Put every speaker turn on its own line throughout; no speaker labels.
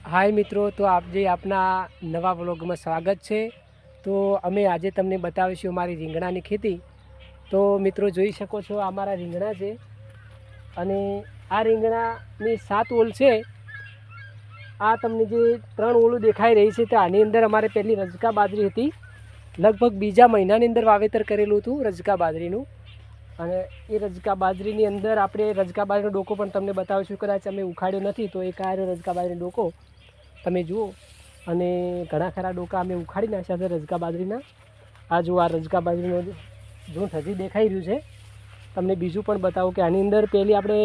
हाय मित्रों, तो आप जे अपना नवा व्लॉग में स्वागत है। तो अमे आज तमने बतावीशुं अमारी રીંગણાની ખેતી। तो मित्रों જોઈ શકો છો અમારા રીંગણા છે અને આ રીંગણાની 7 ઓલ છે। આ તમને જે 3 ઓલું દેખાઈ રહી છે તો આની અંદર અમારે પહેલી રજકા બાજરી હતી। લગભગ બીજા મહિનાની અંદર વાવેતર કરેલું હતું રજકા બાજરીનું। અને એ રજકા બાજરીની અંદર આપણે રજકા બાજરીનો ડોકો પણ તમને બતાવીશું। કદાચ અમે ઉખાડ્યો નથી તો એક આ રજકા બાજરીનો ડોકો તમે જુઓ। અને ઘણા ખરા ડોકા અમે ઉખાડી નાખ્યા છે રજકા બાજરીના। આ જો આ રજકા બાજરીનો ઝૂંઠ હજી દેખાઈ રહ્યું છે। તમને બીજું પણ બતાવું કે આની અંદર પહેલી આપણે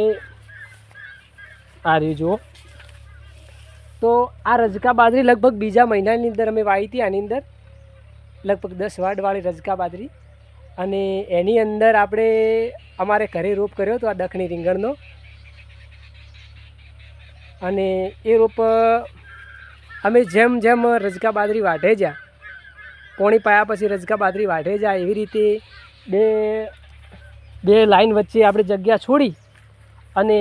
આ રહ્યું જુઓ। તો આ રજકા બાજરી લગભગ બીજા મહિનાની અંદર અમે વાવી હતી। આની અંદર લગભગ 10 વાડવાળી રજકા બાજરી। અને એની અંદર આપણે અમારે ઘરે રોપ કર્યો તો આ દખણી રીંગણનો। અને એ રોપ અમે જેમ જેમ રજકા બાજરી વાઢે જ્યાં પોણી પાયા પછી રજકા બાજરી વાઢે જાય એવી રીતે બે લાઈન વચ્ચે આપણે જગ્યા છોડી અને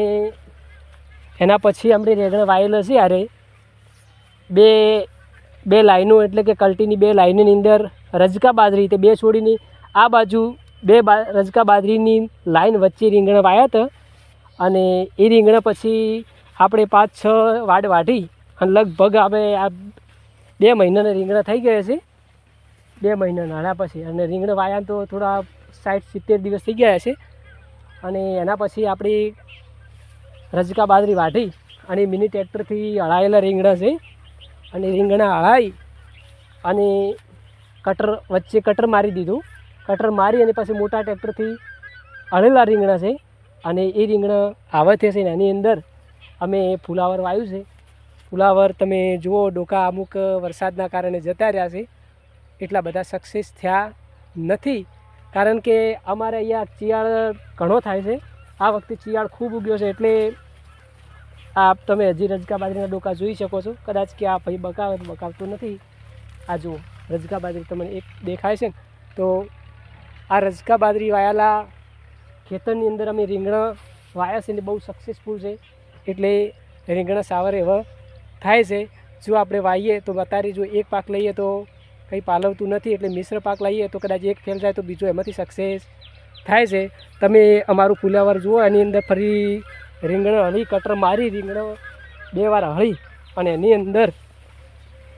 એના પછી આપણે રેગણ વાયેલો છે। યારે બે લાઈનો એટલે કે કલ્ટીની 2 લાઈનની અંદર રજકા બાજરી તે 2 છોડીની આ બાજુ 2 રજકા બાજરીની લાઈન વચ્ચે રીંગણ વાયા હતા। અને એ રીંગણ પછી આપણે 5-6 વાડ વાઢી અને લગભગ આપણે આ 2 મહિનાના રીંગણા થઈ ગયા છે। 2 મહિના નાના પછી અને રીંગણ વાયા તો થોડા 60-70 દિવસ થઈ ગયા છે। અને એના પછી આપણી રજકા બાજરી વાઢી અને મિની ટ્રેક્ટરથી હળાયેલા રીંગણા છે। અને રીંગણા હળાઈ અને વચ્ચે કટર મારી દીધું। કટર મારી અને પછી મોટા ટ્રેક્ટરથી હળેલા રીંગણા છે। અને એ રીંગણા આવા થશે ને એની અંદર અમે ફુલાવર વાવ્યું છે। ફુલાવર તમે જુઓ ડોકા અમુક વરસાદના કારણે જતા રહ્યા છે, એટલા બધા સક્સેસ થયા નથી। કારણ કે અમારે અહીંયા ચિયાળ ઘણો થાય છે। આ વખતે ચિયાળ ખૂબ ઉગ્યો છે એટલે આ તમે હજી રજકા બાજરીના ડોકા જોઈ શકો છો। કદાચ કે આ ભાઈ બકાવતો નથી। આ જુઓ રજકા બાજરી તમને એક દેખાય છે ને, તો આ રજકા બાજરી વાયેલા ખેતરની અંદર અમે રીંગણા વાયા છે ને બહુ સક્સેસફુલ છે। એટલે રીંગણા સાવર એવા થાય છે। જો આપણે વાવીએ તો અત્યારે જો એક પાક લઈએ તો કંઈ પાલવતું નથી, એટલે મિશ્ર પાક લઈએ તો કદાચ એક ફેલ જાય તો બીજો એમાંથી સક્સેસ થાય છે। તમે અમારું ફુલાવર જુઓ, એની અંદર ફરી રીંગણ હળી કટર મારી રીંગણ 2 વાર હળી અને એની અંદર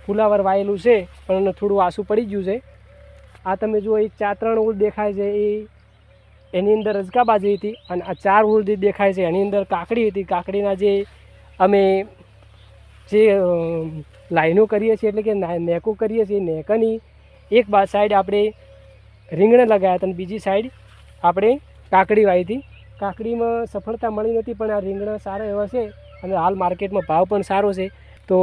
ફુલાવર વાયેલું છે પણ થોડું આસું પડી ગયું છે। આ તમે જુઓ એ 4-3 ઓળ દેખાય છે એની અંદર રજકા બાજરી હતી। અને આ 4 ઓળ દેખાય છે એની અંદર કાકડી હતી। કાકડીના જે અમે લાઈનો કરીએ છીએ એટલે કે નેકો કરીએ છીએ, નેકાની એક સાઈડ આપણે રીંગણ લગાવ્યા હતા અને બીજી સાઈડ આપણે કાકડી વાવી હતી। કાકડીમાં સફળતા મળી નથી પણ આ રીંગણા સારા એવા છે અને હાલ માર્કેટમાં ભાવ પણ સારો છે। તો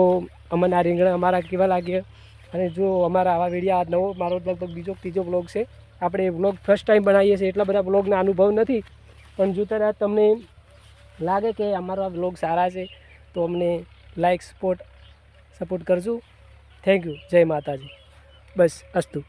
અમને આ રીંગણા અમારા કેવા લાગ્યા અને જો અમારા આવા વિડીયો આ નવો મારો લગભગ બીજો 3જો વ્લોગ છે। આપણે વ્લોગ ફર્સ્ટ ટાઈમ બનાવીએ છીએ, એટલા બધા વ્લોગના અનુભવ નથી, પણ જો ત્યારે તમને લાગે કે અમારા વ્લોગ સારા છે તો અમને લાઈક સપોર્ટ કરજો। Thank you. જય માતાજી। બસ અસ્તુ।